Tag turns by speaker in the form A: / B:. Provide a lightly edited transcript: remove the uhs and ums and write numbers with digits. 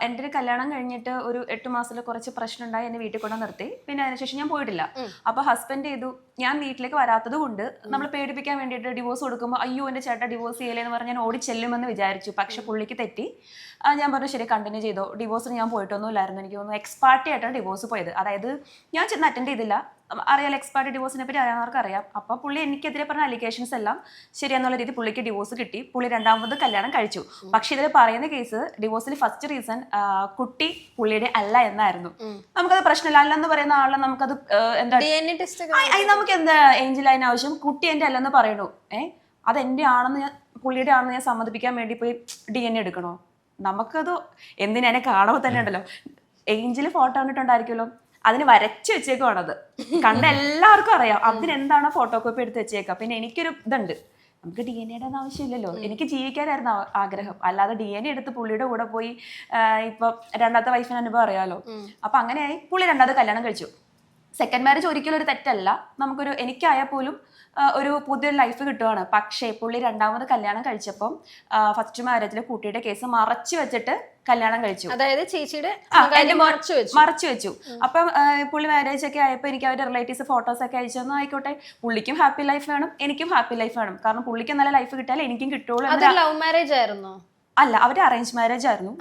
A: എൻ്റെ ഒരു കല്യാണം കഴിഞ്ഞിട്ട് ഒരു 8 മാസത്തിൽ കുറച്ച് പ്രശ്നം ഉണ്ടായി, എന്നെ വീട്ടിൽ കൊണ്ട് നിർത്തി. പിന്നെ അതിനുശേഷം ഞാൻ പോയിട്ടില്ല. അപ്പൊ ഹസ്ബൻഡ് ചെയ്തു, ഞാൻ വീട്ടിലേക്ക് വരാത്തത് കൊണ്ട് നമ്മൾ പേടിപ്പിക്കാൻ വേണ്ടിയിട്ട് ഡിവോഴ്സ് കൊടുക്കുമ്പോൾ അയ്യോ എൻ്റെ ചേട്ടാ ഡിവോഴ്സ് ചെയ്യലേന്ന് പറഞ്ഞ് ഞാൻ ഓടി ചെല്ലുമെന്ന് വിചാരിച്ചു. പക്ഷെ പുള്ളിക്ക് തെറ്റി. ഞാൻ പറഞ്ഞു ശരി കണ്ടിന്യൂ ചെയ്തോ, ഡിവോഴ്സിന് ഞാൻ പോയിട്ടൊന്നും ഇല്ലായിരുന്നു. എനിക്ക് തോന്നുന്നു എക്സ് പാർട്ടി ആയിട്ടാണ് ഡിവോഴ്സ് പോയത്. അതായത് ഞാൻ ചെന്ന് അറ്റൻഡ് ചെയ്തില്ല. അറിയാലോ എക്സ് പാർട്ടി ഡിവോഴ്സിനെ പറ്റി അറിയാവുന്നവർക്ക് അറിയാം. അപ്പോൾ പുള്ളി എനിക്കെതിരെ പറഞ്ഞ അലിഗേഷൻസ് എല്ലാം ശരിയെന്നുള്ള രീതി പുള്ളിക്ക് ഡിവോഴ്സ് കിട്ടി. പുള്ളി രണ്ടാമത് കല്യാണം കഴിച്ചു. പക്ഷെ ഇതിൽ പറയുന്ന കേസ് ഡിവോഴ്സിൽ ഫസ്റ്റ് റീസൺ കുട്ടി പുള്ളിയുടെ അല്ല എന്നായിരുന്നു. നമുക്കത് പ്രശ്നമില്ല. അല്ലെന്ന് പറയുന്ന ആളെ നമുക്കത് എന്താ നമുക്ക് എന്താ ഏഞ്ചൽ അതിന് ആവശ്യം? കുട്ടി എൻ്റെ അല്ലെന്ന് പറയണു. അതെന്റെ ആണെന്ന് ഞാൻ പുള്ളിയുടെ ആണെന്ന് ഞാൻ സമ്മതിപ്പിക്കാൻ വേണ്ടി പോയി DNA എടുക്കണോ? നമുക്കത് എന്തിനെ കാണുമ്പോൾ തന്നെ ഉണ്ടല്ലോ, ഏഞ്ചൽ ഫോട്ടോ കണ്ടിട്ടുണ്ടായിരിക്കുമല്ലോ, അതിന് വരച്ചു വെച്ചേക്കുവാണത്. കണ്ട എല്ലാവർക്കും അറിയാം അതിനെന്താണോ ഫോട്ടോ കോപ്പി എടുത്ത് വെച്ചേക്കാം. പിന്നെ എനിക്കൊരു ഇതുണ്ട്, നമുക്ക് DNA ആവശ്യമില്ലല്ലോ. എനിക്ക് ജീവിക്കാനായിരുന്നു ആഗ്രഹം. അല്ലാതെ DNA എടുത്ത് പുള്ളിയുടെ കൂടെ പോയി ഇപ്പൊ രണ്ടാമത്തെ വൈഫിന് അനുഭവം അറിയാലോ. അപ്പൊ അങ്ങനെയായി പുള്ളി രണ്ടാമത് കല്യാണം കഴിച്ചു. സെക്കൻഡ് മാരേജ് ഒരിക്കലും ഒരു തെറ്റല്ല. നമുക്കൊരു എനിക്കായാൽ പോലും ഒരു പുതിയൊരു ലൈഫ് കിട്ടുവാണ്. പക്ഷേ പുള്ളി രണ്ടാമത് കല്യാണം കഴിച്ചപ്പം ഫസ്റ്റ് മാരേജിലെ കുട്ടിയുടെ കേസ് മറച്ചു വെച്ചിട്ട് കല്യാണം കഴിച്ചു.
B: അതായത് ചേച്ചിയുടെ
A: മറച്ചു വെച്ചു. അപ്പം പുള്ളി മാരേജ് ഒക്കെ ആയപ്പോൾ എനിക്ക് അവരുടെ റിലേറ്റീവ്സ് ഫോട്ടോസ് ഒക്കെ അയച്ചു. ആയിക്കോട്ടെ, പുള്ളിക്കും ഹാപ്പി ലൈഫ് വേണം, എനിക്കും ഹാപ്പി ലൈഫ് വേണം. കാരണം പുള്ളിക്ക് നല്ല ലൈഫ് കിട്ടിയാൽ എനിക്കും കിട്ടുള്ളൂ.
B: ലവ് മാരേജ് ആയിരുന്നോ?
A: അല്ല, അവരുടെ അറേഞ്ച് മാരേജ് ആയിരുന്നു.